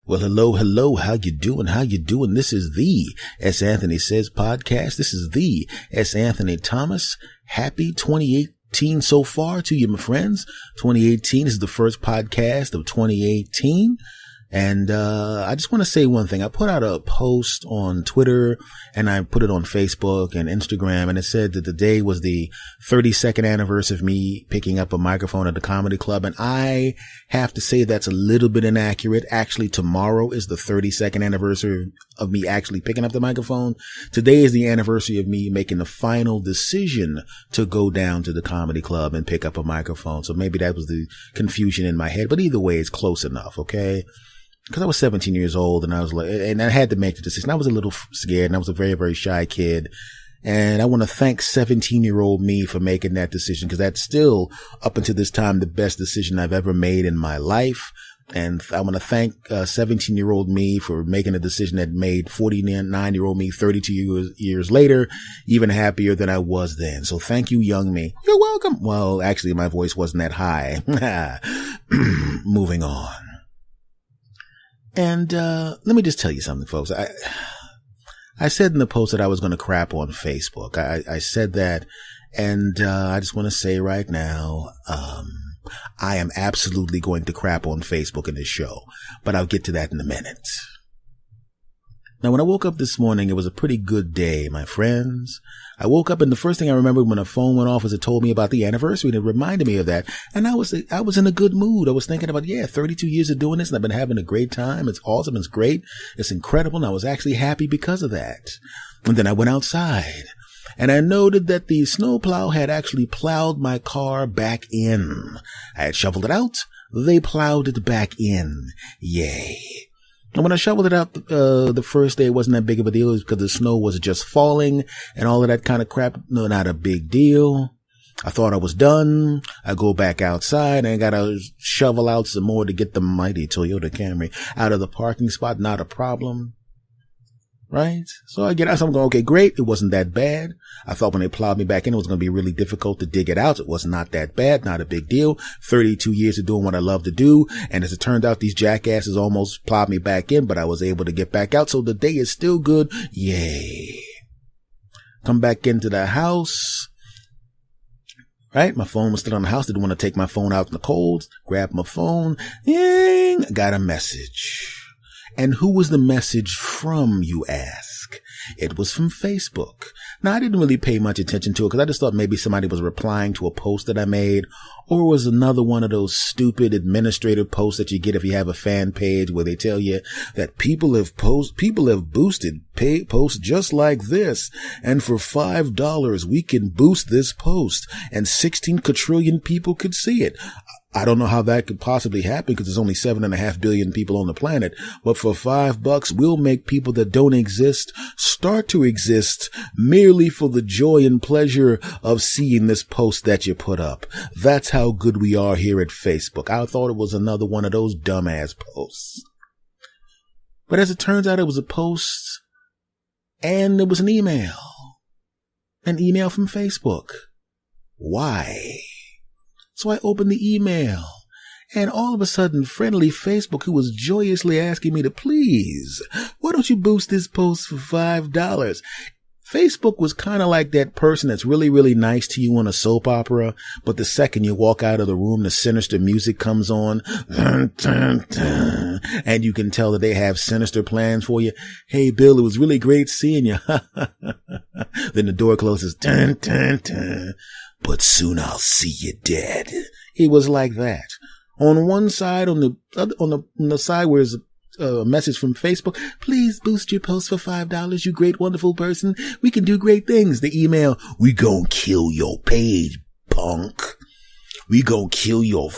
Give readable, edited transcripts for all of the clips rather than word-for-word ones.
Well, hello. How you doing? This is the S. Anthony Says podcast. This is the S. Anthony Thomas. Happy 2018 so far to you, my friends. 2018 is the first podcast of 2018. And I just want to say one thing. I put out a post on Twitter and I put it on Facebook and Instagram, and it said that the day was the 32nd anniversary of me picking up a microphone at the comedy club. And I have to say that's a little bit inaccurate. Actually, tomorrow is the 32nd anniversary of me actually picking up the microphone. Today is the anniversary of me making the final decision to go down to the comedy club and pick up a microphone. So maybe that was the confusion in my head, but either way, it's close enough. Okay. Because I was 17 years old and I was like, and I had to make the decision. I was a little scared and I was a very, very shy kid. And I want to thank 17-year-old me for making that decision, because that's still, up until this time, the best decision I've ever made in my life. And I want to thank 17-year-old me for making a decision that made 49-year-old me 32 years later even happier than I was then. So thank you, young me. You're welcome. Well, actually, my voice wasn't that high. Moving on. And let me just tell you something, folks. I said in the post that I was going to crap on Facebook. I said that, and I just want to say right now, I am absolutely going to crap on Facebook in this show, but I'll get to that in a minute. Now, when I woke up this morning, it was a pretty good day, my friends. I woke up and the first thing I remembered when the phone went off was it told me about the anniversary, and it reminded me of that. And I was in a good mood. I was thinking about, 32 years of doing this, and I've been having a great time. It's awesome. It's great. It's incredible. And I was actually happy because of that. And then I went outside and I noted that the snowplow had actually plowed my car back in. I had shoveled it out. They plowed it back in. Yay. And when I shoveled it out the first day, it wasn't that big of a deal. It was because the snow was just falling and all of that kind of crap. No, not a big deal. I thought I was done. I go back outside and I got to shovel out some more to get the mighty Toyota Camry out of the parking spot. Not a problem. Right? So I get out. So I'm going, okay, great. It wasn't that bad. I thought when they plowed me back in, it was going to be really difficult to dig it out. It was not that bad. Not a big deal. 32 years of doing what I love to do. And as it turned out, these jackasses almost plowed me back in, but I was able to get back out. So the day is still good. Yay. Come back into the house. Right? My phone was still on the house. Didn't want to take my phone out in the cold. Grab my phone. Ying. Got a message. And who was the message from, you ask? It was from Facebook. Now, I didn't really pay much attention to it because I just thought maybe somebody was replying to a post that I made, or it was another one of those stupid administrative posts that you get if you have a fan page where they tell you that people have boosted posts just like this, and for $5 we can boost this post and 16 quadrillion people could see it. I don't know how that could possibly happen because there's only 7.5 billion people on the planet. But for $5, we'll make people that don't exist start to exist merely for the joy and pleasure of seeing this post that you put up. That's how good we are here at Facebook. I thought it was another one of those dumbass posts. But as it turns out, it was a post and it was an email. An email from Facebook. Why? So I opened the email, and all of a sudden, friendly Facebook, who was joyously asking me to please, why don't you boost this post for $5? Facebook was kind of like that person that's really, really nice to you on a soap opera, but the second you walk out of the room, the sinister music comes on, and you can tell that they have sinister plans for you. Hey, Bill, it was really great seeing you. Then the door closes. But soon I'll see you dead. It was like that. On one side, on the side where there's a message from Facebook, please boost your post for $5, you great, wonderful person. We can do great things. The email, we gonna kill your page, punk. We gonna kill you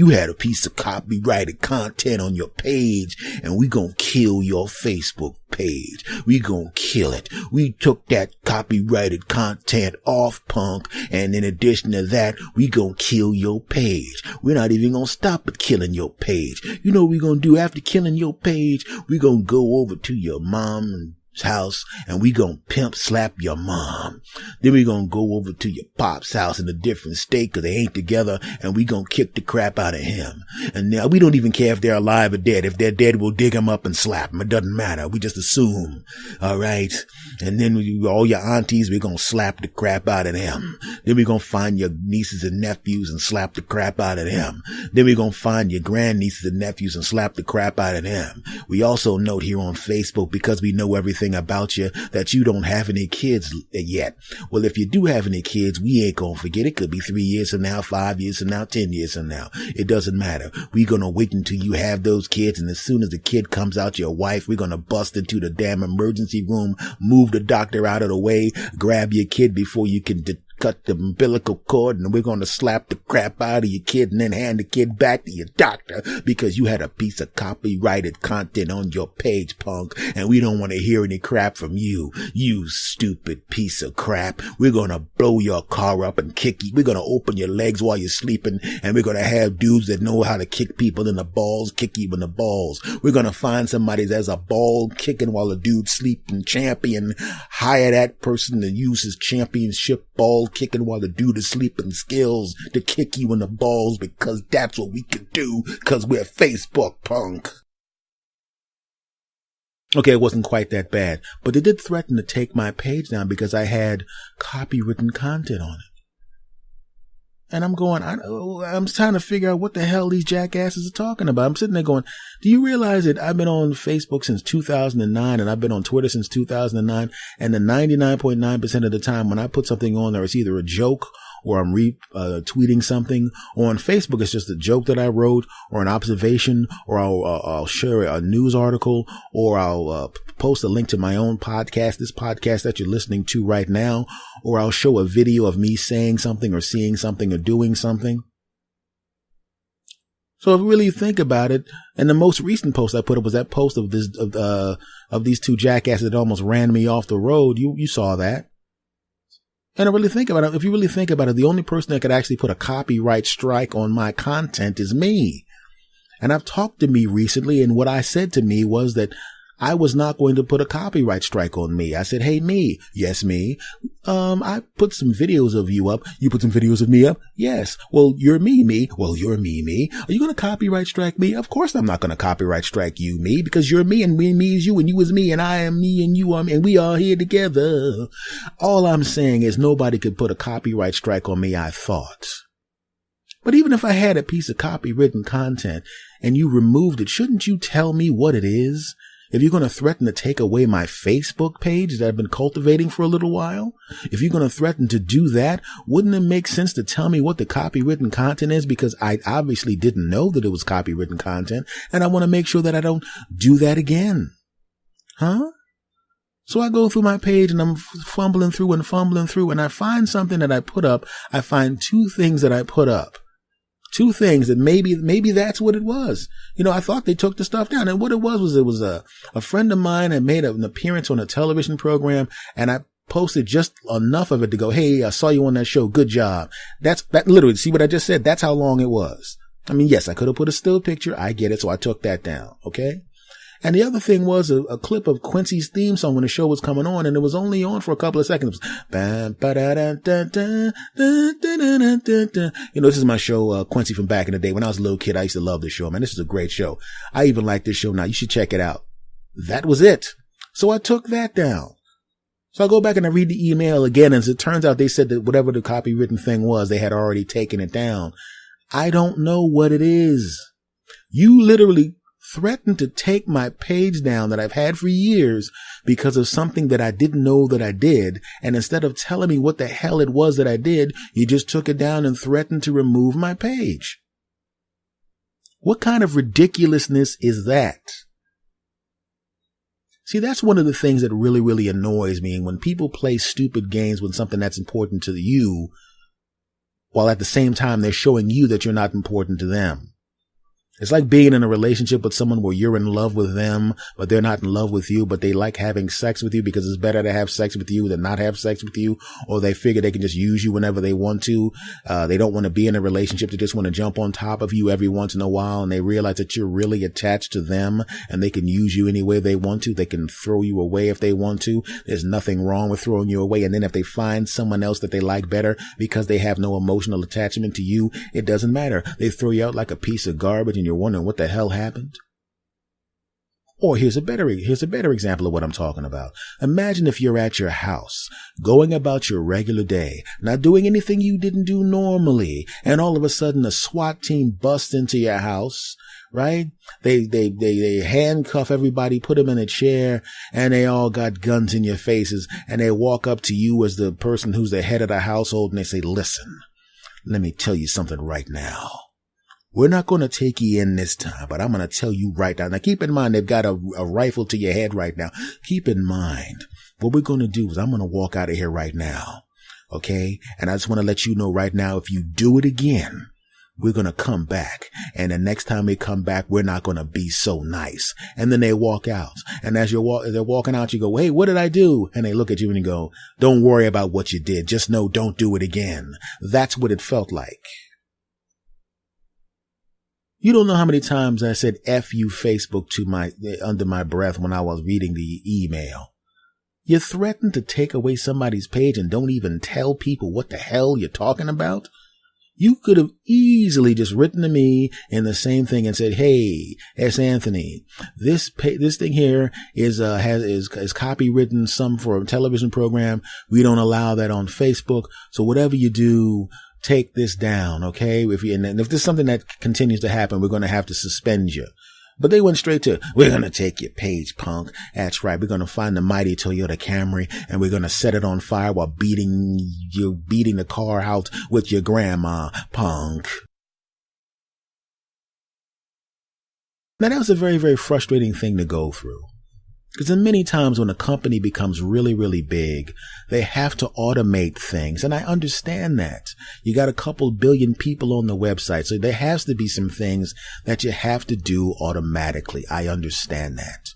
had a piece of copyrighted content on your page, and we gonna kill your Facebook page. We gonna kill it. We took that copyrighted content off, punk, and in addition to that, we gonna kill your page. We're not even gonna stop at killing your page. You know what we gonna do after killing your page? We gonna go over to your mom and house and we gonna pimp slap your mom. Then we gonna go over to your pop's house in a different state because they ain't together, and we gonna kick the crap out of him. And now we don't even care if they're alive or dead. If they're dead, we'll dig them up and slap them. It doesn't matter. We just assume. All right. And then all your aunties, we're gonna slap the crap out of them. Then we're gonna find your nieces and nephews and slap the crap out of them. Then we're gonna find your grandnieces and nephews and slap the crap out of them. We also note here on Facebook, because we know everything about you, that you don't have any kids yet. Well, if you do have any kids, we ain't gonna forget. It could be 3 years from now, 5 years from now, 10 years from now. It doesn't matter. We're gonna wait until you have those kids, and as soon as the kid comes out your wife, we're gonna bust into the damn emergency room, move the doctor out of the way, grab your kid before you can cut the umbilical cord, and we're going to slap the crap out of your kid and then hand the kid back to your doctor because you had a piece of copyrighted content on your page, punk, and we don't want to hear any crap from you, you stupid piece of crap. We're going to blow your car up and kick you. We're going to open your legs while you're sleeping, and we're going to have dudes that know how to kick people in the balls, kick you in the balls. We're going to find somebody that's a ball kicking while a dude sleeping champion, hire that person to use his championship ball kicking while the dude is sleeping skills to kick you in the balls, because that's what we can do, because we're Facebook, punk. Okay, it wasn't quite that bad, but they did threaten to take my page down because I had copywritten content on it. And I'm trying to figure out what the hell these jackasses are talking about. I'm sitting there going, do you realize that I've been on Facebook since 2009 and I've been on Twitter since 2009, and the 99.9% of the time when I put something on there, it's either a joke or I'm tweeting something, or on Facebook it's just a joke that I wrote, or an observation, or I'll share a news article, or I'll post a link to my own podcast, this podcast that you're listening to right now, or I'll show a video of me saying something or seeing something or doing something. So if you really think about it, and the most recent post I put up was that post of these two jackasses that almost ran me off the road. You saw that. And if you really think about it, the only person that could actually put a copyright strike on my content is me. And I've talked to me recently, and what I said to me was that I was not going to put a copyright strike on me. I said, hey, me. Yes, me. I put some videos of you up. You put some videos of me up? Yes. Well, you're me. Well, you're me. Are you going to copyright strike me? Of course I'm not going to copyright strike you, me, because you're me and me is you and you is me and I am me and you are me and we are here together. All I'm saying is nobody could put a copyright strike on me, I thought. But even if I had a piece of copywritten content and you removed it, shouldn't you tell me what it is? If you're going to threaten to take away my Facebook page that I've been cultivating for a little while, if you're going to threaten to do that, wouldn't it make sense to tell me what the copywritten content is? Because I obviously didn't know that it was copywritten content, and I want to make sure that I don't do that again. Huh? So I go through my page and I'm fumbling through, and I find something that I put up. I find two things that I put up. Two things that maybe that's what it was. You know, I thought they took the stuff down, and what it was a friend of mine had made an appearance on a television program, and I posted just enough of it to go, hey, I saw you on that show. Good job. That literally, see what I just said? That's how long it was. I mean, yes, I could have put a still picture. I get it. So I took that down. Okay. And the other thing was a clip of Quincy's theme song when the show was coming on, and it was only on for a couple of seconds. You know, this is my show, Quincy from back in the day. When I was a little kid, I used to love this show, man. This is a great show. I even like this show now. You should check it out. That was it. So I took that down. So I go back and I read the email again, and as it turns out, they said that whatever the copywritten thing was, they had already taken it down. I don't know what it is. You literally threatened to take my page down that I've had for years because of something that I didn't know that I did. And instead of telling me what the hell it was that I did, you just took it down and threatened to remove my page. What kind of ridiculousness is that? See, that's one of the things that really, really annoys me. And when people play stupid games with something that's important to you, while at the same time they're showing you that you're not important to them. It's like being in a relationship with someone where you're in love with them, but they're not in love with you, but they like having sex with you because it's better to have sex with you than not have sex with you, or they figure they can just use you whenever they want to. They don't want to be in a relationship. They just want to jump on top of you every once in a while, and they realize that you're really attached to them and they can use you any way they want to. They can throw you away if they want to. There's nothing wrong with throwing you away. And then if they find someone else that they like better because they have no emotional attachment to you, it doesn't matter. They throw you out like a piece of garbage and you're wondering what the hell happened. Or here's a better example of what I'm talking about. Imagine if you're at your house, going about your regular day, not doing anything you didn't do normally, and all of a sudden a SWAT team busts into your house, right? They handcuff everybody, put them in a chair, and they all got guns in your faces, and they walk up to you as the person who's the head of the household, and they say, listen, let me tell you something right now. We're not going to take you in this time, but I'm going to tell you right now. Now, keep in mind, they've got a rifle to your head right now. Keep in mind, what we're going to do is I'm going to walk out of here right now. Okay. And I just want to let you know right now, if you do it again, we're going to come back. And the next time we come back, we're not going to be so nice. And then they walk out. And as they're walking out, you go, hey, what did I do? And they look at you and you go, don't worry about what you did. Just know, don't do it again. That's what it felt like. You don't know how many times I said F you Facebook under my breath when I was reading the email. You threatened to take away somebody's page and don't even tell people what the hell you're talking about? You could have easily just written to me in the same thing and said, hey, S. Anthony, this thing here is copywritten, some for a television program. We don't allow that on Facebook. So whatever you do, take this down, okay? If there's something that continues to happen, we're going to have to suspend you. But they went straight to, we're going to take your page, punk. That's right. We're going to find the mighty Toyota Camry and we're going to set it on fire while beating the car out with your grandma, punk. Now, that was a very, very frustrating thing to go through. Because many times when a company becomes really, really big, they have to automate things. And I understand that. You got a couple billion people on the website. So there has to be some things that you have to do automatically. I understand that.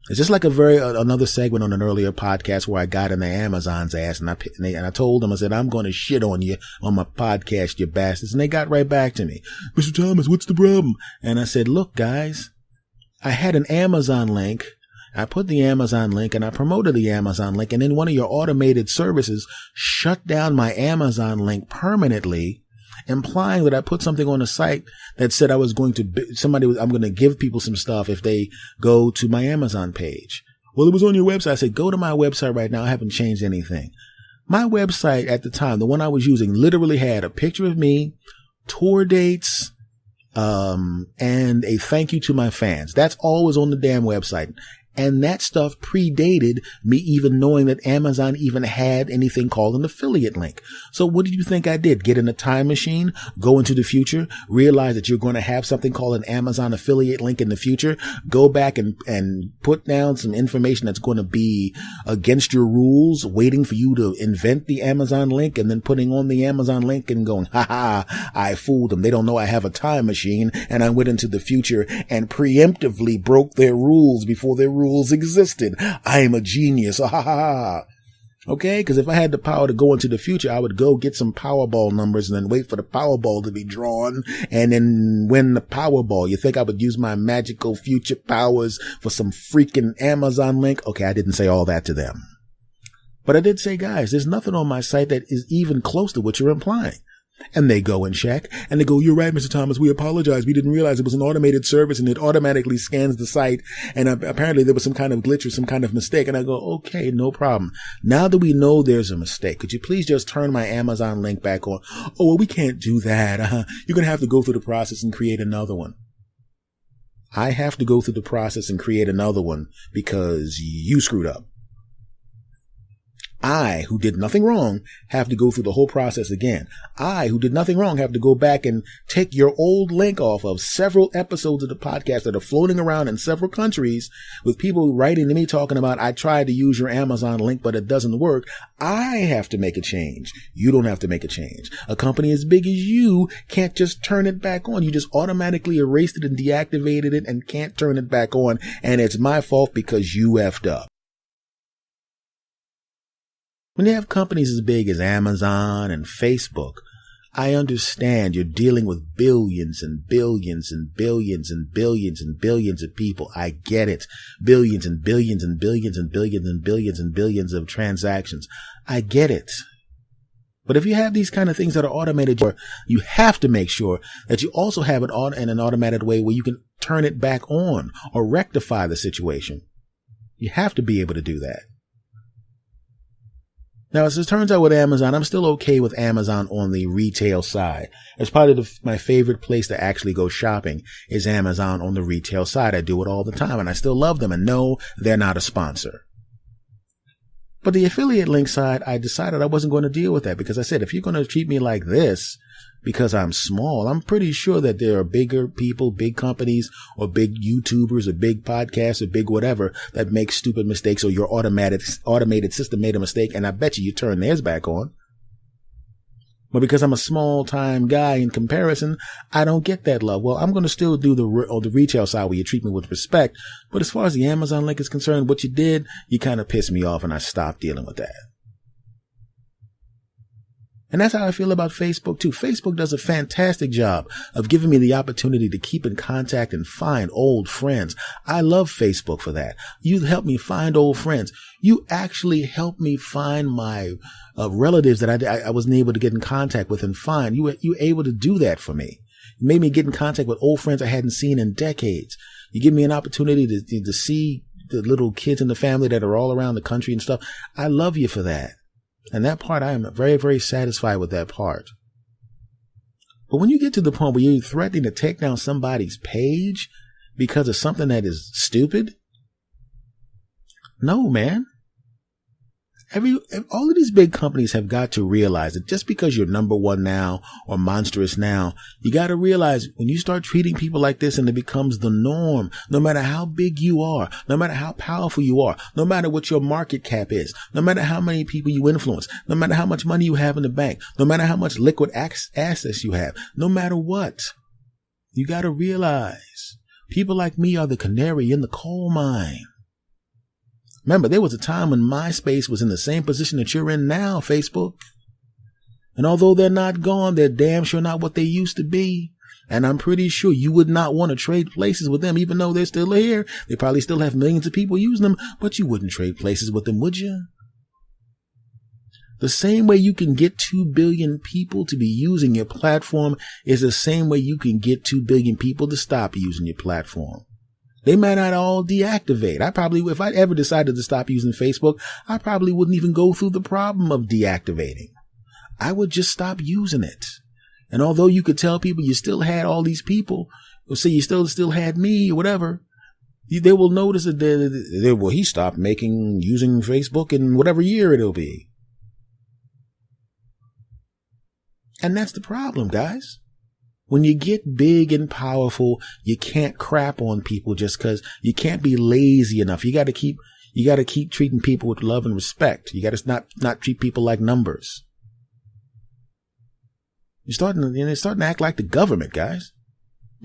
It's just like another segment on an earlier podcast where I got in the Amazon's ass and I told them, I said, I'm going to shit on you on my podcast, you bastards. And they got right back to me. Mr. Thomas, what's the problem? And I said, look, guys, I had an Amazon link. I put the Amazon link and I promoted the Amazon link, and then one of your automated services shut down my Amazon link permanently, implying that I put something on the site that said I'm going to give people some stuff if they go to my Amazon page. Well, it was on your website. I said, go to my website right now. I haven't changed anything. My website at the time, the one I was using, literally had a picture of me, tour dates, and a thank you to my fans. That's all was on the damn website. And that stuff predated me even knowing that Amazon even had anything called an affiliate link. So what did you think I did? Get in a time machine, go into the future, realize that you're going to have something called an Amazon affiliate link in the future, go back and put down some information that's going to be against your rules, waiting for you to invent the Amazon link, and then putting on the Amazon link and going, I fooled them. They don't know I have a time machine, and I went into the future and preemptively broke their rules before their rules existed. I am a genius. Okay? Because if I had the power to go into the future, I would go get some Powerball numbers and then wait for the Powerball to be drawn and then win the Powerball. You think I would use my magical future powers for some freaking Amazon link? Okay, I didn't say all that to them. But I did say, guys, there's nothing on my site that is even close to what you're implying. And they go and check and they go, you're right, Mr. Thomas. We apologize. We didn't realize it was an automated service and it automatically scans the site. And apparently there was some kind of glitch or some kind of mistake. And I go, okay, no problem. Now that we know there's a mistake, could you please just turn my Amazon link back on? Oh, well, we can't do that. You're going to have to go through the process and create another one. I have to go through the process and create another one because you screwed up. I, who did nothing wrong, have to go through the whole process again. I, who did nothing wrong, have to go back and take your old link off of several episodes of the podcast that are floating around in several countries with people writing to me talking about, I tried to use your Amazon link, but it doesn't work. I have to make a change. You don't have to make a change. A company as big as you can't just turn it back on. You just automatically erased it and deactivated it and can't turn it back on. And it's my fault because you effed up. When you have companies as big as Amazon and Facebook, I understand you're dealing with billions and billions and billions and billions and billions of people. I get it. Billions and billions and billions and billions and billions and billions of transactions. I get it. But if you have these kind of things that are automated, you have to make sure that you also have it on in an automated way where you can turn it back on or rectify the situation. You have to be able to do that. Now, as it turns out with Amazon, I'm still okay with Amazon on the retail side. It's probably my favorite place to actually go shopping is Amazon on the retail side. I do it all the time and I still love them, and no, they're not a sponsor. But the affiliate link side, I decided I wasn't going to deal with that because I said, if you're going to treat me like this because I'm small, I'm pretty sure that there are bigger people, big companies, or big YouTubers, or big podcasts, or big whatever that make stupid mistakes, or your automated system made a mistake, and I bet you turn theirs back on. But because I'm a small time guy in comparison, I don't get that love. Well, I'm going to still do the retail side where you treat me with respect. But as far as the Amazon link is concerned, what you did, you kind of pissed me off and I stopped dealing with that. And that's how I feel about Facebook too. Facebook does a fantastic job of giving me the opportunity to keep in contact and find old friends. I love Facebook for that. You help me find old friends. You actually helped me find my relatives that I wasn't able to get in contact with and find. You were able to do that for me. You made me get in contact with old friends I hadn't seen in decades. You give me an opportunity to see the little kids in the family that are all around the country and stuff. I love you for that. And that part, I am very, very satisfied with that part. But when you get to the point where you're threatening to take down somebody's page because of something that is stupid, no, man. All of these big companies have got to realize that just because you're number one now or monstrous now, you got to realize when you start treating people like this and it becomes the norm, no matter how big you are, no matter how powerful you are, no matter what your market cap is, no matter how many people you influence, no matter how much money you have in the bank, no matter how much liquid assets you have, no matter what, you got to realize people like me are the canary in the coal mine. Remember, there was a time when MySpace was in the same position that you're in now, Facebook. And although they're not gone, they're damn sure not what they used to be. And I'm pretty sure you would not want to trade places with them, even though they're still here. They probably still have millions of people using them, but you wouldn't trade places with them, would you? The same way you can get 2 billion people to be using your platform is the same way you can get 2 billion people to stop using your platform. They might not all deactivate. If I ever decided to stop using Facebook, I probably wouldn't even go through the problem of deactivating. I would just stop using it. And although you could tell people you still had all these people, or say you still had me or whatever, they will notice that he stopped using Facebook in whatever year it'll be. And that's the problem, guys. When you get big and powerful, you can't crap on people just because you can't be lazy enough. You got to keep treating people with love and respect. You got to not treat people like numbers. They're starting to act like the government, guys.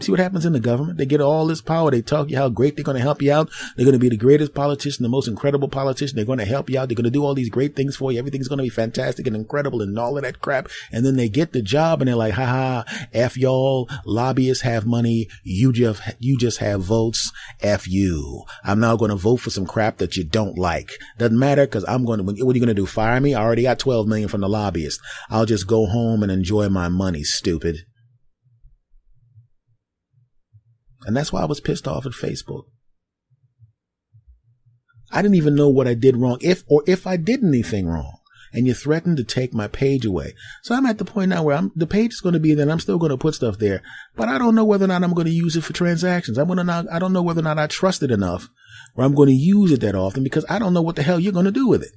See what happens in the government? They get all this power. They talk you how great they're going to help you out. They're going to be the greatest politician, the most incredible politician. They're going to help you out. They're going to do all these great things for you. Everything's going to be fantastic and incredible and all of that crap. And then they get the job and they're like, haha, F y'all. Lobbyists have money. You just have votes. F you. I'm now going to vote for some crap that you don't like. Doesn't matter because what are you going to do? Fire me? I already got 12 million from the lobbyist. I'll just go home and enjoy my money, stupid. And that's why I was pissed off at Facebook. I didn't even know what I did wrong, if I did anything wrong. And you threatened to take my page away. So I'm at the point now where the page is going to be there and I'm still going to put stuff there. But I don't know whether or not I'm going to use it for transactions. I don't know whether or not I trust it enough where I'm going to use it that often because I don't know what the hell you're going to do with it.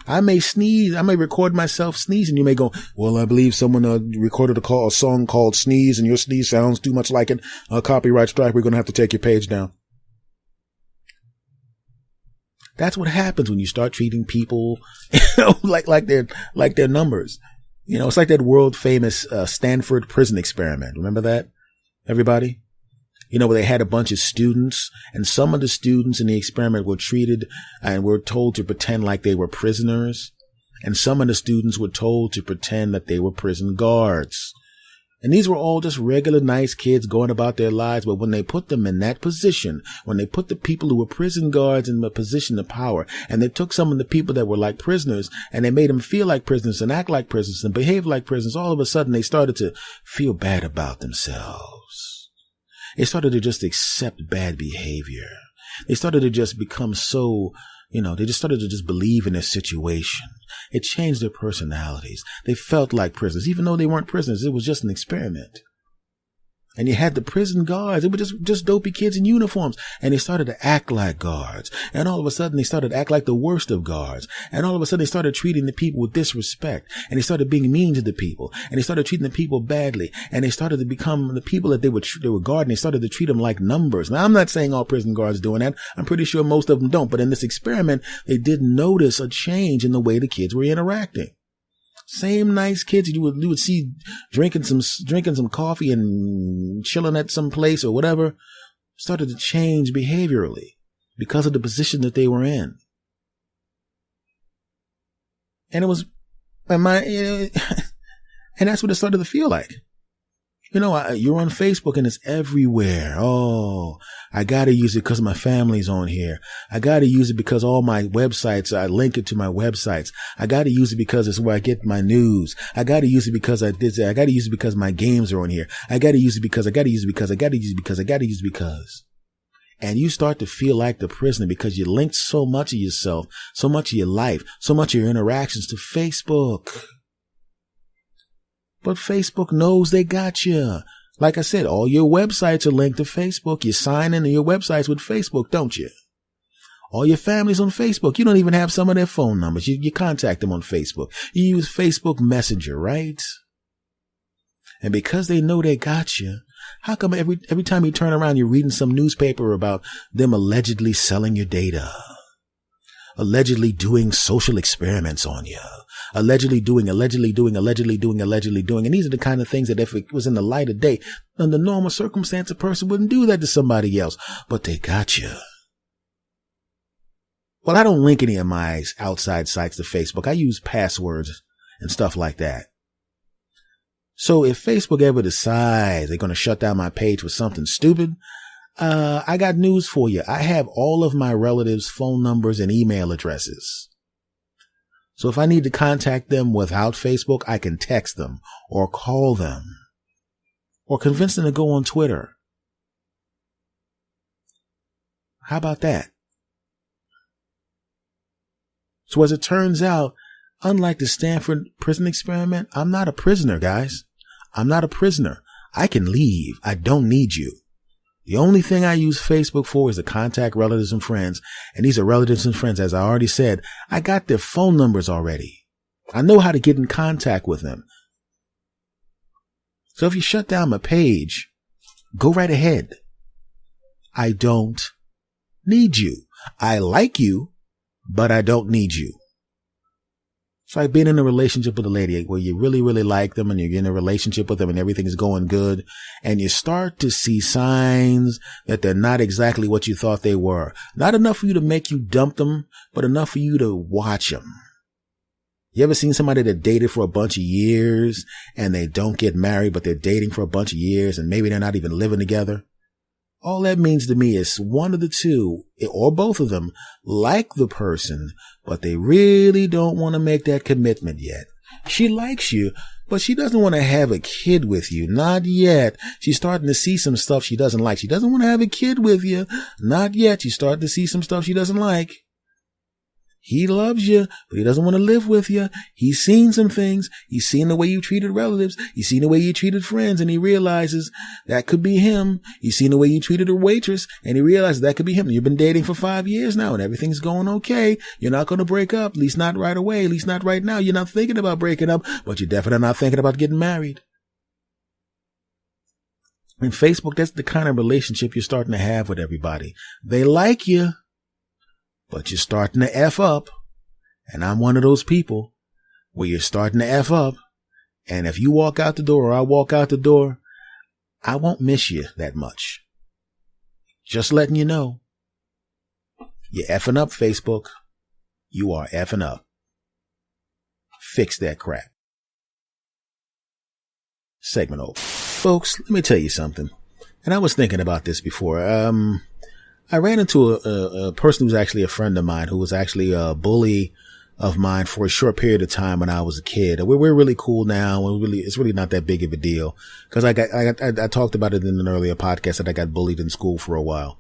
I may sneeze. I may record myself sneezing. You may go, well, I believe someone recorded a song called Sneeze, and your sneeze sounds too much like it. Copyright strike. We're going to have to take your page down. That's what happens when you start treating people, like they're numbers. It's like that world famous Stanford prison experiment. Remember that, everybody? Where they had a bunch of students, and some of the students in the experiment were treated and were told to pretend like they were prisoners. And some of the students were told to pretend that they were prison guards. And these were all just regular nice kids going about their lives. But when they put them in that position, when they put the people who were prison guards in the position of power, and they took some of the people that were like prisoners and they made them feel like prisoners and act like prisoners and behave like prisoners, all of a sudden they started to feel bad about themselves. They started to just accept bad behavior. They started to just become so, they just started to just believe in their situation. It changed their personalities. They felt like prisoners, even though they weren't prisoners. It was just an experiment. And you had the prison guards. They were just dopey kids in uniforms. And they started to act like guards. And all of a sudden, they started to act like the worst of guards. And all of a sudden, they started treating the people with disrespect. And they started being mean to the people. And they started treating the people badly. And they started to become the people that they were guarding. They started to treat them like numbers. Now, I'm not saying all prison guards doing that. I'm pretty sure most of them don't. But in this experiment, they did notice a change in the way the kids were interacting. Same nice kids you would see drinking some coffee and chilling at some place or whatever started to change behaviorally because of the position that they were in. And it was and that's what it started to feel like. You're on Facebook and it's everywhere. Oh, I got to use it because my family's on here. I got to use it because all my websites, I link it to my websites. I got to use it because it's where I get my news. I got to use it because I did that. I got to use it because my games are on here. I got to use it because I got to use it because I got to use it because I got to use it because. And you start to feel like the prisoner because you linked so much of yourself, so much of your life, so much of your interactions to Facebook. But Facebook knows they got you. Like I said, all your websites are linked to Facebook. You sign into your websites with Facebook, don't you? All your family's on Facebook. You don't even have some of their phone numbers. You contact them on Facebook. You use Facebook Messenger, right? And because they know they got you, how come every time you turn around, you're reading some newspaper about them allegedly selling your data? Allegedly doing social experiments on you. Allegedly doing. And these are the kind of things that if it was in the light of day, under normal circumstance, a person wouldn't do that to somebody else. But they got you. Well, I don't link any of my outside sites to Facebook. I use passwords and stuff like that. So if Facebook ever decides they're going to shut down my page for something stupid, I got news for you. I have all of my relatives' phone numbers and email addresses. So if I need to contact them without Facebook, I can text them or call them or convince them to go on Twitter. How about that? So as it turns out, unlike the Stanford prison experiment, I'm not a prisoner, guys. I'm not a prisoner. I can leave. I don't need you. The only thing I use Facebook for is to contact relatives and friends. And these are relatives and friends. As I already said, I got their phone numbers already. I know how to get in contact with them. So if you shut down my page, go right ahead. I don't need you. I like you, but I don't need you. It's like being in a relationship with a lady where you really, really like them and you're in a relationship with them and everything is going good. And you start to see signs that they're not exactly what you thought they were. Not enough for you to make you dump them, but enough for you to watch them. You ever seen somebody that dated for a bunch of years and they don't get married, but they're dating for a bunch of years and maybe they're not even living together? All that means to me is one of the two, or both of them, like the person, but they really don't want to make that commitment yet. She likes you, but she doesn't want to have a kid with you. Not yet. She's starting to see some stuff she doesn't like. She doesn't want to have a kid with you. Not yet. She's starting to see some stuff she doesn't like. He loves you, but he doesn't want to live with you. He's seen some things. He's seen the way you treated relatives. He's seen the way you treated friends, and he realizes that could be him. He's seen the way you treated a waitress, and he realizes that could be him. You've been dating for 5 years now, and everything's going okay. You're not going to break up, at least not right away, at least not right now. You're not thinking about breaking up, but you're definitely not thinking about getting married. And Facebook, that's the kind of relationship you're starting to have with everybody. They like you, but you're starting to F up. And I'm one of those people where you're starting to F up. And if you walk out the door or I walk out the door, I won't miss you that much. Just letting you know. You're effing up, Facebook. You are effing up. Fix that crap. Segment over. Folks, let me tell you something. And I was thinking about this before. I ran into a person who's actually a friend of mine, who was actually a bully of mine for a short period of time when I was a kid. We're really cool now. It's really not that big of a deal, because I talked about it in an earlier podcast that I got bullied in school for a while.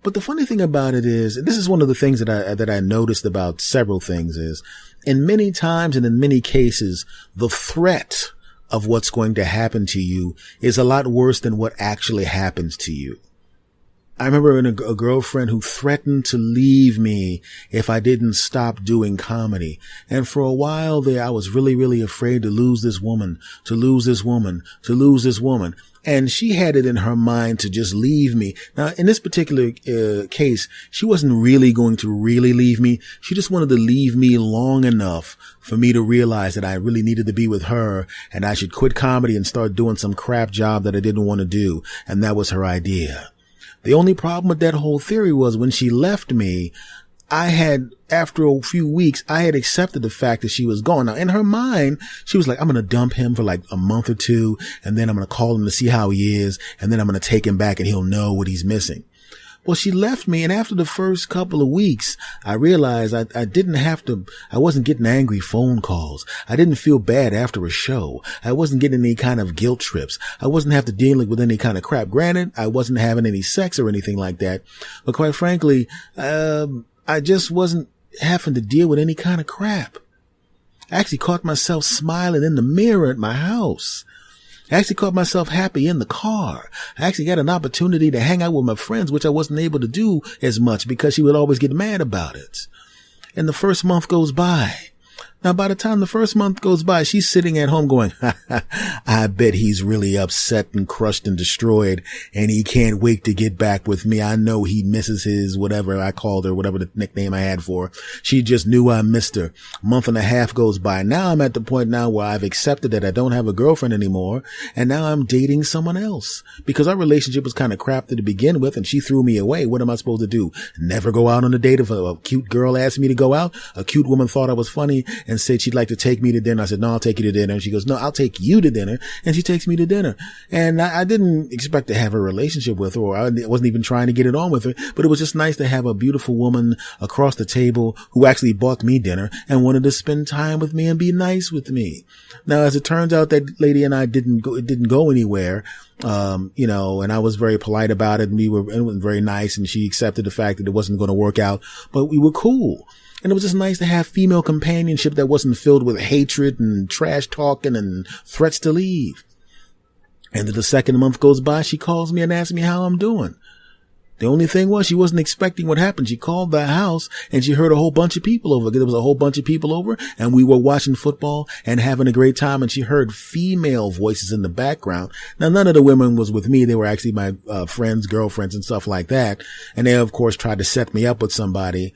But the funny thing about it is, this is one of the things that I noticed about several things is, in many times and in many cases, the threat of what's going to happen to you is a lot worse than what actually happens to you. I remember a girlfriend who threatened to leave me if I didn't stop doing comedy. And for a while there, I was really, really afraid to lose this woman, to lose this woman, to lose this woman. And she had it in her mind to just leave me. Now, in this particular case, she wasn't really going to really leave me. She just wanted to leave me long enough for me to realize that I really needed to be with her and I should quit comedy and start doing some crap job that I didn't want to do. And that was her idea. The only problem with that whole theory was when she left me, after a few weeks, I had accepted the fact that she was gone. Now, in her mind, she was like, I'm going to dump him for like a month or two, and then I'm going to call him to see how he is, and then I'm going to take him back and he'll know what he's missing. Well, she left me, and after the first couple of weeks, I realized I wasn't getting angry phone calls. I didn't feel bad after a show. I wasn't getting any kind of guilt trips. I wasn't having to deal with any kind of crap. Granted, I wasn't having any sex or anything like that, but quite frankly, I just wasn't having to deal with any kind of crap. I actually caught myself smiling in the mirror at my house. I actually caught myself happy in the car. I actually got an opportunity to hang out with my friends, which I wasn't able to do as much because she would always get mad about it. And the first month goes by. Now, by the time the first month goes by, she's sitting at home going, I bet he's really upset and crushed and destroyed, and he can't wait to get back with me. I know he misses his whatever I called her, whatever the nickname I had for her. She just knew I missed her. A month and a half goes by. Now I'm at the point now where I've accepted that I don't have a girlfriend anymore, and now I'm dating someone else because our relationship was kind of crap to begin with, and she threw me away. What am I supposed to do? Never go out on a date? If a cute girl asked me to go out, a cute woman thought I was funny and said she'd like to take me to dinner. I said, no, I'll take you to dinner. And she goes, no, I'll take you to dinner. And she takes me to dinner. And I didn't expect to have a relationship with her, or I wasn't even trying to get it on with her, but it was just nice to have a beautiful woman across the table who actually bought me dinner and wanted to spend time with me and be nice with me. Now, as it turns out, that lady and I it didn't go anywhere. And I was very polite about it, and it was very nice, and she accepted the fact that it wasn't going to work out, but we were cool. And it was just nice to have female companionship that wasn't filled with hatred and trash talking and threats to leave. And then the second month goes by, she calls me and asks me how I'm doing. The only thing was, she wasn't expecting what happened. She called the house and she heard a whole bunch of people over. There was a whole bunch of people over, and we were watching football and having a great time. And she heard female voices in the background. Now, none of the women was with me. They were actually my friends, girlfriends, and stuff like that. And they, of course, tried to set me up with somebody.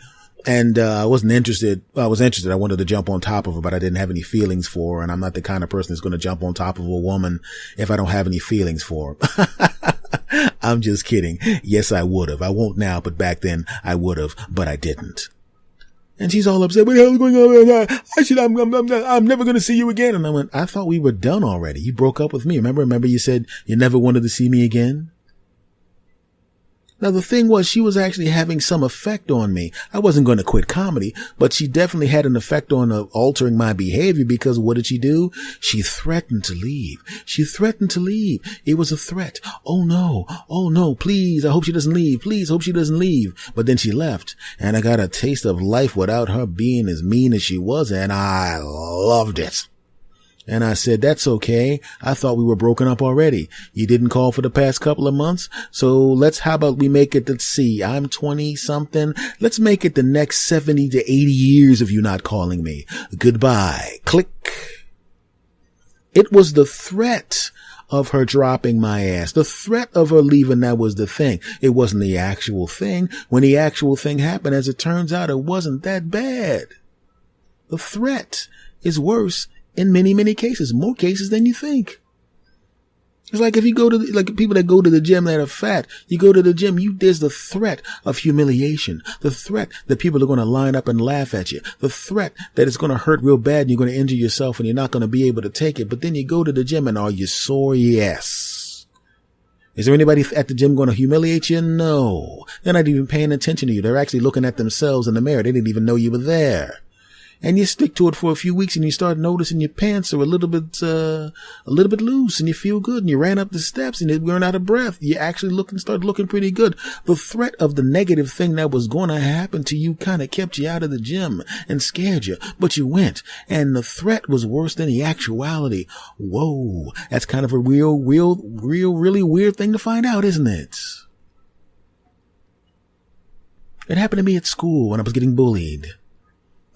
And I wasn't interested. Well, I was interested. I wanted to jump on top of her, but I didn't have any feelings for her. And I'm not the kind of person that's going to jump on top of a woman if I don't have any feelings for her. I'm just kidding. Yes, I would have. I won't now, but back then I would have, but I didn't. And she's all upset. What the hell is going on? I'm never going to see you again. And I went, I thought we were done already. You broke up with me. Remember you said you never wanted to see me again? Now, the thing was, she was actually having some effect on me. I wasn't going to quit comedy, but she definitely had an effect on altering my behavior, because what did she do? She threatened to leave. She threatened to leave. It was a threat. Oh no, please. I hope she doesn't leave. Please, hope she doesn't leave. But then she left, and I got a taste of life without her being as mean as she was, and I loved it. And I said, that's okay. I thought we were broken up already. You didn't call for the past couple of months. So how about we make it, let's see, I'm 20 something. Let's make it the next 70 to 80 years of you not calling me. Goodbye. Click. It was the threat of her dropping my ass. The threat of her leaving, that was the thing. It wasn't the actual thing. When the actual thing happened, as it turns out, it wasn't that bad. The threat is worse in many, many cases, more cases than you think. It's like if you go to, like people that go to the gym that are fat, you go to the gym, there's the threat of humiliation, the threat that people are going to line up and laugh at you, the threat that it's going to hurt real bad and you're going to injure yourself and you're not going to be able to take it. But then you go to the gym and are you sore? Yes. Is there anybody at the gym going to humiliate you? No. They're not even paying attention to you. They're actually looking at themselves in the mirror. They didn't even know you were there. And you stick to it for a few weeks and you start noticing your pants are a little bit loose and you feel good and you ran up the steps and you weren't out of breath. You actually started looking pretty good. The threat of the negative thing that was going to happen to you kind of kept you out of the gym and scared you, but you went, and the threat was worse than the actuality. Whoa. That's kind of a really weird thing to find out, isn't it? It happened to me at school when I was getting bullied.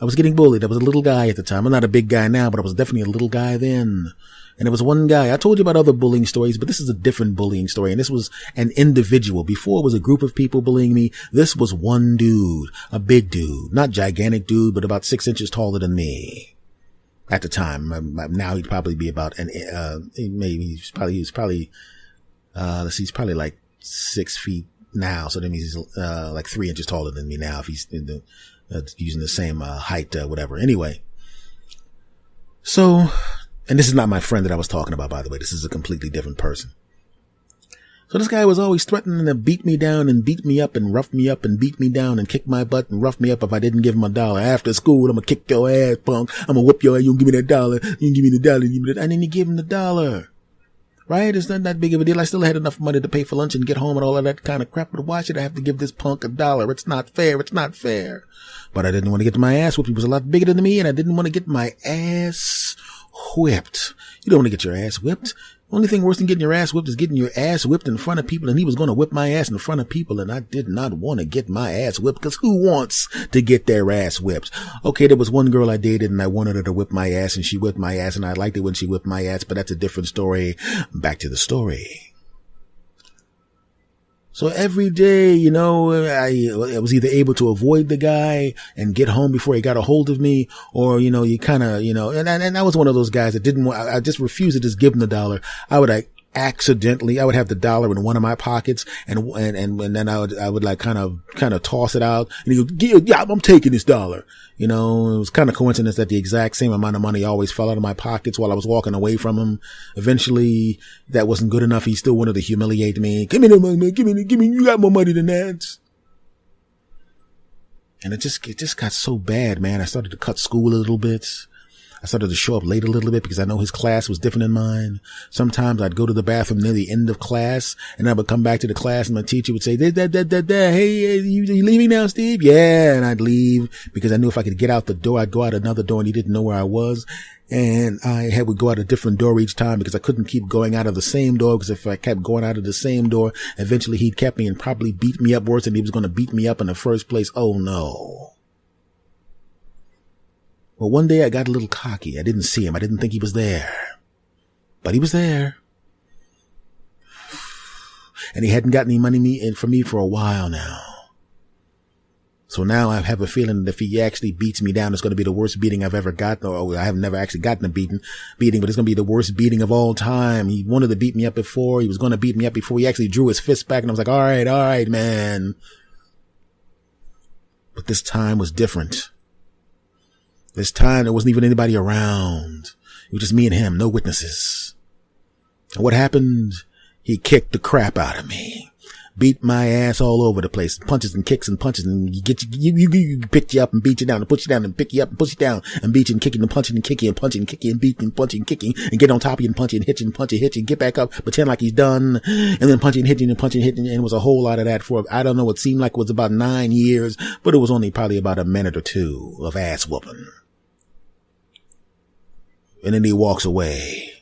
I was a little guy at the time. I'm not a big guy now, but I was definitely a little guy then. And there was one guy. I told you about other bullying stories, but this is a different bullying story. And this was an individual. Before it was a group of people bullying me. This was one dude, a big dude, not gigantic dude, but about 6 inches taller than me at the time. Now he'd probably be about he's probably he's probably like 6 feet now. So that means he's like 3 inches taller than me now if he's using the same height, whatever. Anyway, so, and this is not my friend that I was talking about, by the way. This is a completely different person. So this guy was always threatening to beat me down and beat me up and rough me up and beat me down and kick my butt and rough me up if I didn't give him $1. After school, I'm gonna kick your ass, punk. I'm gonna whoop your ass. You don't give me that $1. You give me the $1. You give me that. And then you give him the $1. Right? It's not that big of a deal. I still had enough money to pay for lunch and get home and all of that kind of crap. But why should I have to give this punk $1? It's not fair. It's not fair. But I didn't want to get my ass whipped. He was a lot bigger than me, and I didn't want to get my ass whipped. You don't want to get your ass whipped. Only thing worse than getting your ass whipped is getting your ass whipped in front of people, and he was going to whip my ass in front of people, and I did not want to get my ass whipped, because who wants to get their ass whipped? Okay, there was one girl I dated, and I wanted her to whip my ass, and she whipped my ass, and I liked it when she whipped my ass, but that's a different story. Back to the story. So every day, I was either able to avoid the guy and get home before he got a hold of me, or, you kind of, and I was one of those guys that I just refused to just give him the $1. I would I would have the $1 in one of my pockets and then I would like kind of toss it out and he go, yeah, I'm taking this $1. It was kind of coincidence that the exact same amount of money always fell out of my pockets while I was walking away from him. Eventually that wasn't good enough. He still wanted to humiliate me. Give me the money, man. Give me, you got more money than that. And it just got so bad, man. I started to cut school a little bit. I started to show up late a little bit because I know his class was different than mine. Sometimes I'd go to the bathroom near the end of class and I would come back to the class and my teacher would say, hey, you leaving now, Steve? Yeah. And I'd leave because I knew if I could get out the door, I'd go out another door and he didn't know where I was. And I would go out a different door each time because I couldn't keep going out of the same door, because if I kept going out of the same door, eventually he'd kept me and probably beat me up worse than he was going to beat me up in the first place. Oh no. Well, one day I got a little cocky. I didn't see him. I didn't think he was there. But he was there. And he hadn't got any money from me for a while now. So now I have a feeling that if he actually beats me down, it's going to be the worst beating I've ever gotten. Or I have never actually gotten a beating, but it's going to be the worst beating of all time. He wanted to beat me up before. He was going to beat me up before. He actually drew his fist back and I was like, all right, man. But this time was different. This time there wasn't even anybody around. It was just me and him, no witnesses. And what happened? He kicked the crap out of me. beat my ass all over the place, punches and kicks and punches, and you pick you up and beat you down and push you down and pick you up and push you down and beat you and kicking and punching and kicking and punching and kicking and beating and punching and kicking and get on top of you and punch you and hit you and punch you, hit you, get back up, pretend like he's done, and then punching and hitting and punching and hitting, and it was a whole lot of that for, I don't know, it seemed like it was about 9 years, but it was only probably about a minute or two of ass whooping. And then he walks away.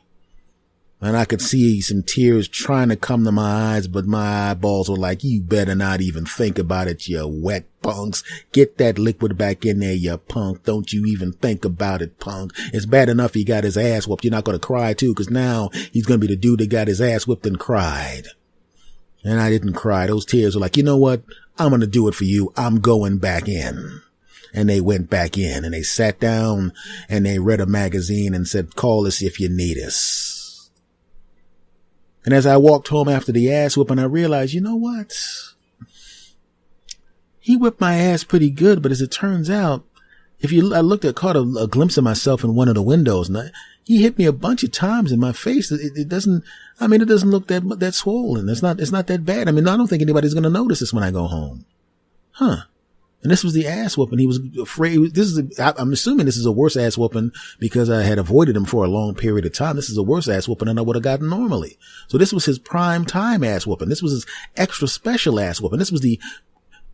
And I could see some tears trying to come to my eyes, but my eyeballs were like, you better not even think about it, you wet punks. Get that liquid back in there, you punk. Don't you even think about it, punk. It's bad enough he got his ass whooped. You're not going to cry too, because now he's going to be the dude that got his ass whipped and cried. And I didn't cry. Those tears were like, you know what? I'm going to do it for you. I'm going back in. And they went back in and they sat down and they read a magazine and said, call us if you need us. And as I walked home after the ass whooping, I realized, you know what? He whipped my ass pretty good, but as it turns out, I caught a glimpse of myself in one of the windows, and he hit me a bunch of times in my face. It doesn't look that swollen. It's not that bad. I mean, I don't think anybody's going to notice this when I go home. Huh. And this was the ass whooping. He was afraid. I'm assuming this is a worse ass whooping because I had avoided him for a long period of time. This is a worse ass whooping than I would have gotten normally. So this was his prime time ass whooping. This was his extra special ass whooping. This was the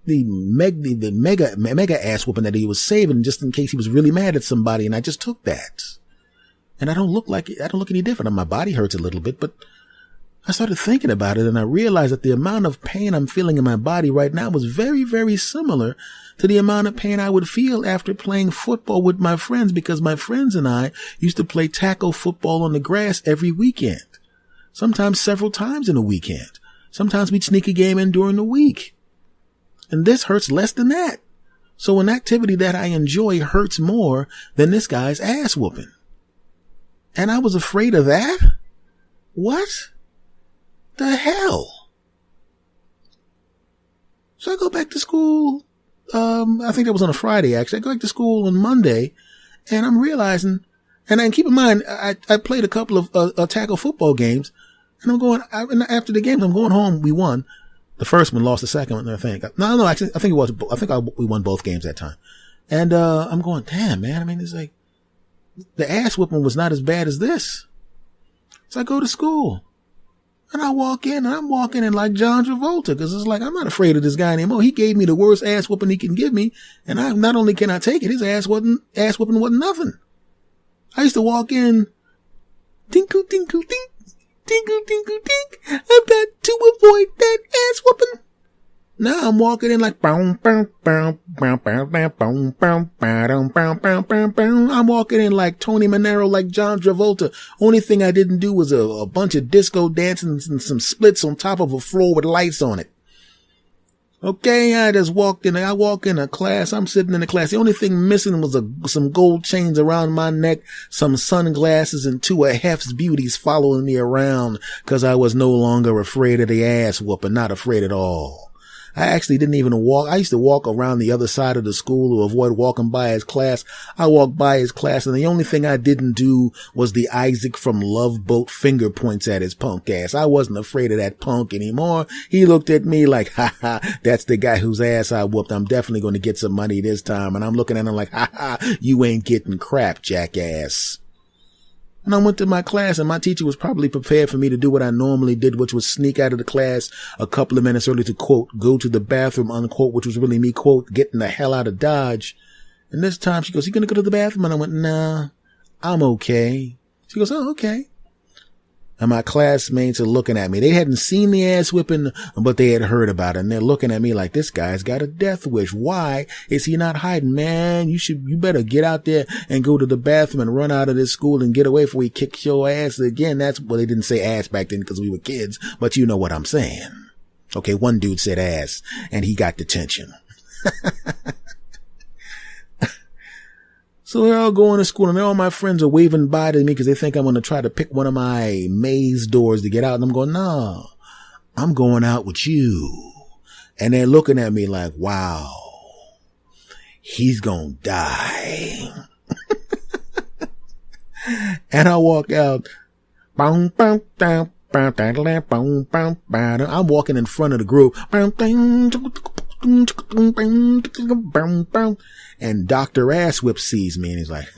mega ass whooping that he was saving just in case he was really mad at somebody. And I just took that. And I don't look any different. My body hurts a little bit, but I started thinking about it and I realized that the amount of pain I'm feeling in my body right now was very, very similar to the amount of pain I would feel after playing football with my friends, because my friends and I used to play tackle football on the grass every weekend, sometimes several times in a weekend. Sometimes we'd sneak a game in during the week. And this hurts less than that. So an activity that I enjoy hurts more than this guy's ass whooping. And I was afraid of that? What the hell? So I go back to school. I think that was on a Friday, actually. I go back to school on Monday, and I'm realizing, and keep in mind, I played a couple of tackle football games, and after the games, I'm going home. We won. The first one, lost the second one, I think. No, actually, we won both games that time. And, I'm going, damn, man. I mean, it's like, the ass whooping was not as bad as this. So I go to school. And I walk in, and I'm walking in like John Travolta, because it's like, I'm not afraid of this guy anymore. He gave me the worst ass whooping he can give me, and not only can I take it, his ass whooping wasn't nothing. I used to walk in, tinkle, tinkle, tink, tinkle, tinkle, tink. I've got to avoid that ass whooping. Now I'm walking in like, I'm walking in like Tony Manero, like John Travolta. Only thing I didn't do was a bunch of disco dancing and some splits on top of a floor with lights on it. Okay, I just walked in. I walk in a class. I'm sitting in the class. The only thing missing was some gold chains around my neck, some sunglasses, and 2 of Hef's beauties following me around, because I was no longer afraid of the ass whooping, not afraid at all. I actually didn't even walk. I used to walk around the other side of the school to avoid walking by his class. I walked by his class, and the only thing I didn't do was the Isaac from Love Boat finger points at his punk ass. I wasn't afraid of that punk anymore. He looked at me like, ha ha, that's the guy whose ass I whooped. I'm definitely going to get some money this time. And I'm looking at him like, ha ha, you ain't getting crap, jackass. And I went to my class, and my teacher was probably prepared for me to do what I normally did, which was sneak out of the class a couple of minutes early to, quote, go to the bathroom, unquote, which was really me, quote, getting the hell out of Dodge. And this time she goes, you going to go to the bathroom? And I went, nah, I'm okay. She goes, oh, okay. And my classmates are looking at me. They hadn't seen the ass whipping, but they had heard about it. And they're looking at me like, this guy's got a death wish. Why is he not hiding? Man, you better get out there and go to the bathroom and run out of this school and get away before he kicks your ass again. Well, they didn't say ass back then because we were kids, but you know what I'm saying. Okay, one dude said ass, and he got detention. So they're all going to school, and all my friends are waving bye to me because they think I'm going to try to pick one of my maze doors to get out. And I'm going, no, I'm going out with you. And they're looking at me like, wow, he's going to die. And I walk out. I'm walking in front of the group. And Dr. Asswhip sees me and he's like,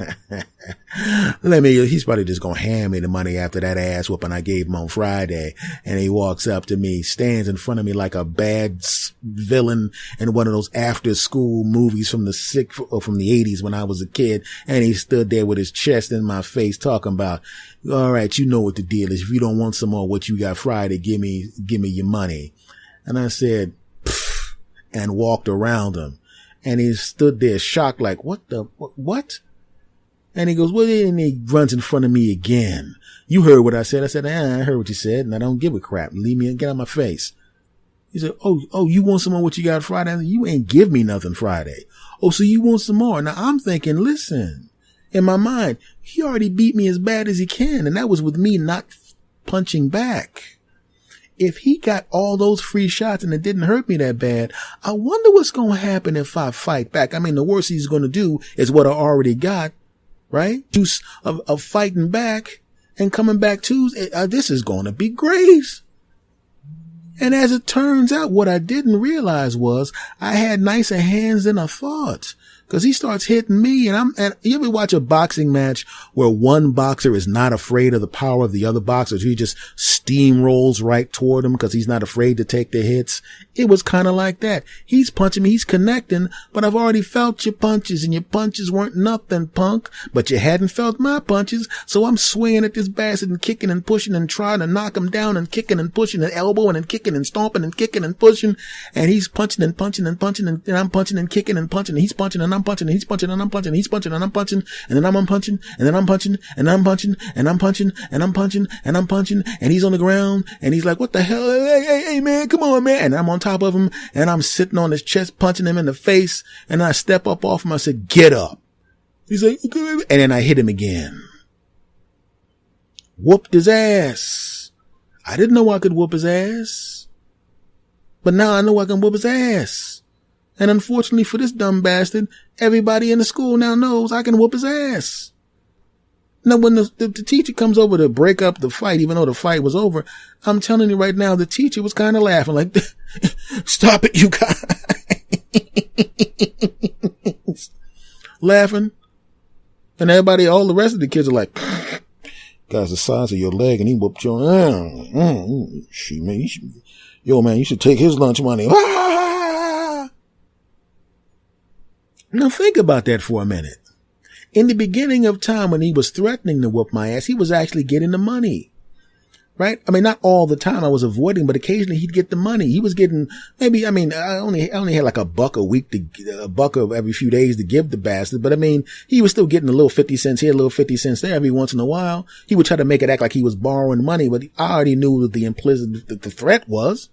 he's probably just going to hand me the money after that ass whooping I gave him on Friday. And he walks up to me, stands in front of me like a bad villain in one of those after school movies from the 80s when I was a kid. And he stood there with his chest in my face talking about, all right, you know what the deal is. If you don't want some more what you got Friday, give me your money. And I said, pfft, and walked around him. And he stood there shocked like, what? And he goes, well, and he runs in front of me again. You heard what I said. I said, I heard what you said, and I don't give a crap. Leave me and get out of my face. He said, oh, you want some more what you got Friday? I said, you ain't give me nothing Friday. Oh, so you want some more? Now I'm thinking, listen, in my mind, he already beat me as bad as he can. And that was with me not punching back. If he got all those free shots and it didn't hurt me that bad, I wonder what's going to happen if I fight back. I mean, the worst he's going to do is what I already got, right? Juice of fighting back and coming back Tuesday. This is going to be great. And as it turns out, what I didn't realize was I had nicer hands than I thought. Cause he starts hitting me and you ever watch a boxing match where one boxer is not afraid of the power of the other boxers? He just steamrolls right toward him because he's not afraid to take the hits. It was kind of like that. He's punching me. He's connecting, but I've already felt your punches and your punches weren't nothing, punk, but you hadn't felt my punches. So I'm swinging at this bastard and kicking and pushing and trying to knock him down and kicking and pushing and elbowing and kicking and stomping and kicking and pushing. And he's punching and punching and punching and I'm punching and kicking and punching and he's punching and I'm punching and he's punching and I'm punching and he's punching and I'm punching and then I'm punching and then I'm punching and I'm punching and I'm punching and I'm punching and I'm punching and he's on the ground and he's like, what the hell? Hey, man, come on, man. And I'm on top of him and I'm sitting on his chest punching him in the face and I step up off him. I said, get up. He's like, okay. And then I hit him again. Whooped his ass. I didn't know I could whoop his ass, but now I know I can whoop his ass. And unfortunately for this dumb bastard, everybody in the school now knows I can whoop his ass. Now, when the teacher comes over to break up the fight, even though the fight was over, I'm telling you right now, the teacher was kind of laughing like, stop it, you guys. Laughing. And everybody, all the rest of the kids are like, guy's the size of your leg and he whooped your arm. Man, you should take his lunch money. Now think about that for a minute. In the beginning of time when he was threatening to whoop my ass, he was actually getting the money, right? I mean, not all the time I was avoiding, but occasionally he'd get the money. He was getting I only had like $1 a week $1 every few days to give the bastard. But I mean, he was still getting a little 50 cents here, a little 50 cents there every once in a while. He would try to make it act like he was borrowing money, but I already knew what the threat was.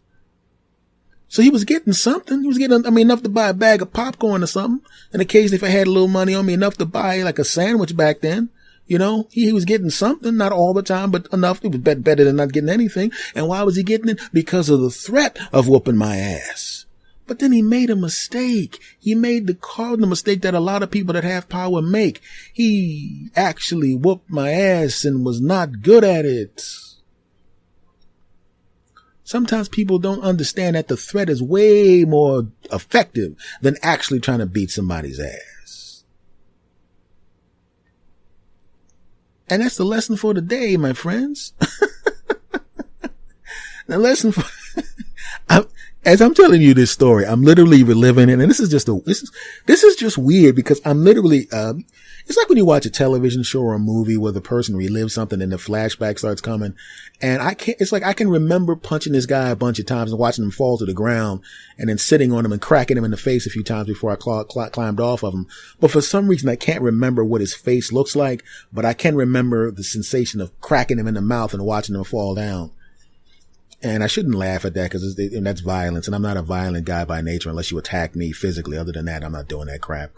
So he was getting something. He was getting, enough to buy a bag of popcorn or something. And occasionally if I had a little money on me, enough to buy like a sandwich back then, he was getting something, not all the time, but enough. It was better than not getting anything. And why was he getting it? Because of the threat of whooping my ass. But then he made a mistake. He made the cardinal mistake that a lot of people that have power make. He actually whooped my ass and was not good at it. Sometimes people don't understand that the threat is way more effective than actually trying to beat somebody's ass. And that's the lesson for the day, my friends. The lesson for, as I'm telling you this story, I'm literally reliving it. And this is just weird because I'm literally, it's like when you watch a television show or a movie where the person relives something and the flashback starts coming. And it's like I can remember punching this guy a bunch of times and watching him fall to the ground and then sitting on him and cracking him in the face a few times before I climbed off of him. But for some reason, I can't remember what his face looks like, but I can remember the sensation of cracking him in the mouth and watching him fall down. And I shouldn't laugh at that because that's violence. And I'm not a violent guy by nature unless you attack me physically. Other than that, I'm not doing that crap.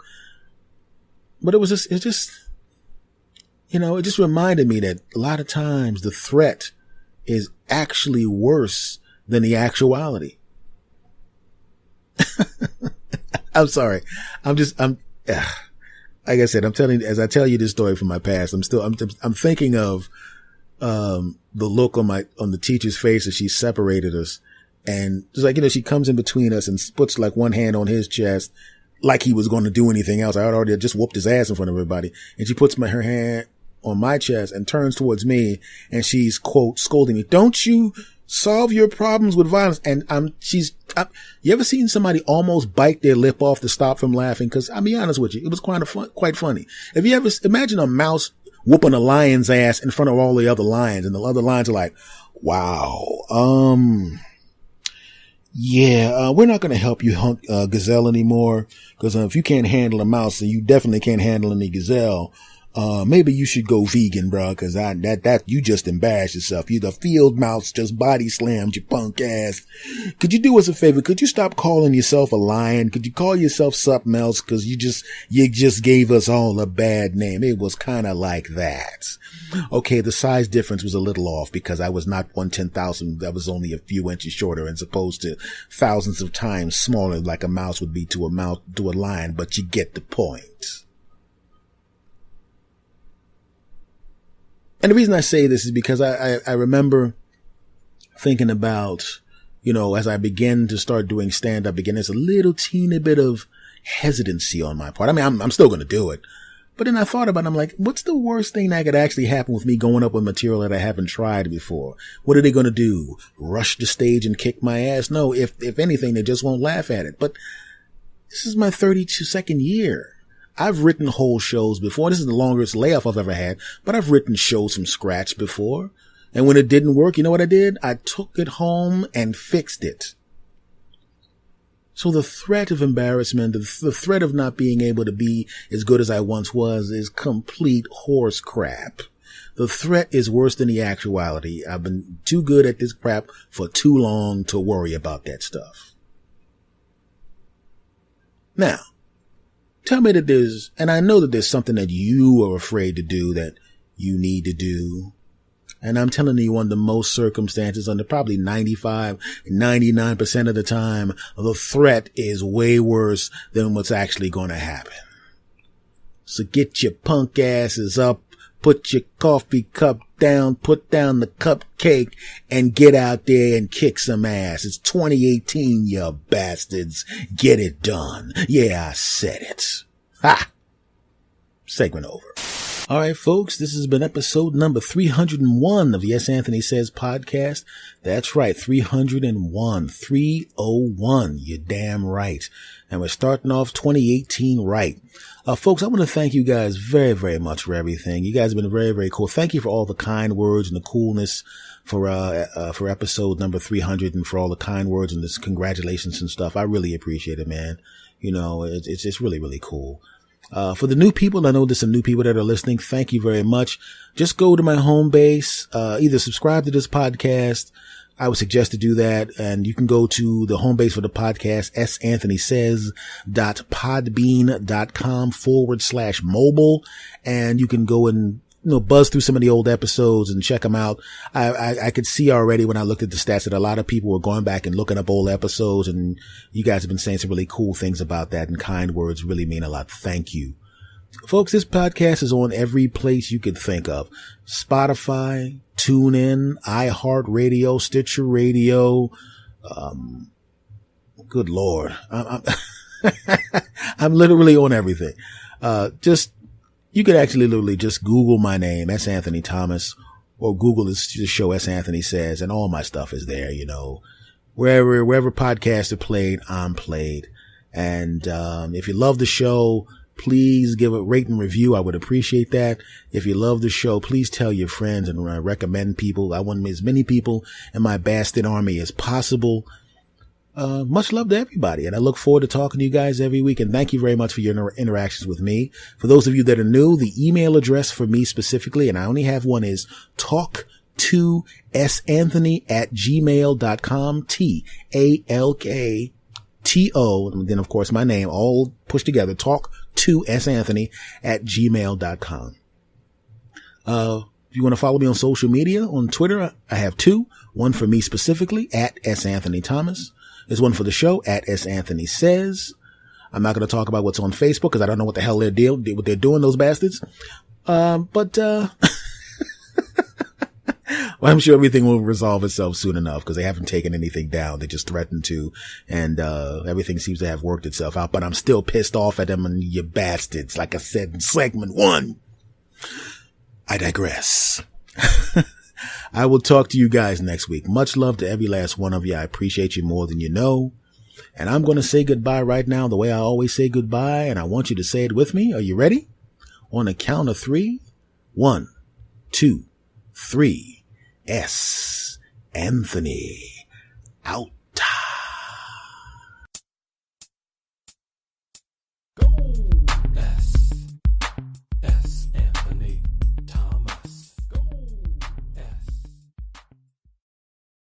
But it just reminded me that a lot of times the threat is actually worse than the actuality. I'm sorry. Like I said, as I tell you this story from my past, I'm thinking of the look on the teacher's face as she separated us. And just like, she comes in between us and puts like one hand on his chest, like he was going to do anything else. I had already just whooped his ass in front of everybody. And she puts her hand on my chest and turns towards me, and she's, quote, scolding me. Don't you solve your problems with violence? And you ever seen somebody almost bite their lip off to stop from laughing? Cause I'll be honest with you, it was quite funny. If you ever imagine a mouse whooping a lion's ass in front of all the other lions, and the other lions are like, wow, yeah, we're not going to help you hunt gazelle anymore, because if you can't handle a mouse, then you definitely can't handle any gazelle. Maybe you should go vegan, bro, because you just embarrassed yourself. You the field mouse just body slammed your punk ass. Could you do us a favor? Could you stop calling yourself a lion? Could you call yourself something else? Because you just gave us all a bad name. It was kind of like that. Okay, the size difference was a little off because I was not 1/10,000. That was only a few inches shorter, as opposed to thousands of times smaller, like a mouse would be to a lion. But you get the point. And the reason I say this is because I remember thinking about, as I began to start doing stand-up again, there's a little teeny bit of hesitancy on my part. I mean, I'm still going to do it. But then I thought about it, I'm like, what's the worst thing that could actually happen with me going up with material that I haven't tried before? What are they going to do? Rush the stage and kick my ass? No, if anything, they just won't laugh at it. But this is my 32nd year. I've written whole shows before. This is the longest layoff I've ever had, but I've written shows from scratch before. And when it didn't work, you know what I did? I took it home and fixed it. So the threat of embarrassment, the threat of not being able to be as good as I once was, is complete horse crap. The threat is worse than the actuality. I've been too good at this crap for too long to worry about that stuff. Now, tell me that and I know that there's something that you are afraid to do that you need to do. And I'm telling you, under most circumstances, under probably 99% of the time, the threat is way worse than what's actually going to happen. So get your punk asses up, put your coffee cup down, put down the cupcake, and get out there and kick some ass. It's 2018, you bastards. Get it done. Yeah, I said it. Ha! Segment over. All right, folks, this has been episode number 301 of the S. Anthony Says podcast. That's right, 301, 301. You're damn right. And we're starting off 2018 right. Folks, I want to thank you guys very, very much for everything. You guys have been very, very cool. Thank you for all the kind words and the coolness for episode number 300, and for all the kind words and this congratulations and stuff. I really appreciate it, man. It's just really, really cool. For the new people, I know there's some new people that are listening. Thank you very much. Just go to my home base, either subscribe to this podcast. I would suggest to do that. And you can go to the home base for the podcast, santhonysays.podbean.com/mobile. And you can go and, buzz through some of the old episodes and check them out. I could see already when I looked at the stats that a lot of people were going back and looking up old episodes, and you guys have been saying some really cool things about that, and kind words really mean a lot. Thank you. Folks, this podcast is on every place you could think of. Spotify, TuneIn, iHeartRadio, Stitcher Radio. Good Lord. I'm literally on everything. You could actually literally just Google my name, S. Anthony Thomas, or Google the show S. Anthony Says, and all my stuff is there, Wherever podcasts are played, I'm played. And if you love the show, please give a rate and review. I would appreciate that. If you love the show, please tell your friends and recommend people. I want as many people in my bastard army as possible. Much love to everybody, and I look forward to talking to you guys every week, and thank you very much for your interactions with me. For those of you that are new, the email address for me specifically, and I only have one, is talk2santhony@gmail.com, TALKTO, and then of course my name, all pushed together, talk2santhony@gmail.com. If you want to follow me on social media, on Twitter, I have two. One for me specifically, @SAnthonyThomas. There's one for the show, @SAnthonySays. I'm not going to talk about what's on Facebook because I don't know what the hell what they're doing, those bastards. But Well, I'm sure everything will resolve itself soon enough because they haven't taken anything down. They just threatened to, and everything seems to have worked itself out. But I'm still pissed off at them and you bastards. Like I said in segment 1. I digress. I will talk to you guys next week. Much love to every last one of you. I appreciate you more than you know. And I'm going to say goodbye right now the way I always say goodbye. And I want you to say it with me. Are you ready? On a count of 3. 1, 2, 3. S. Anthony. Out.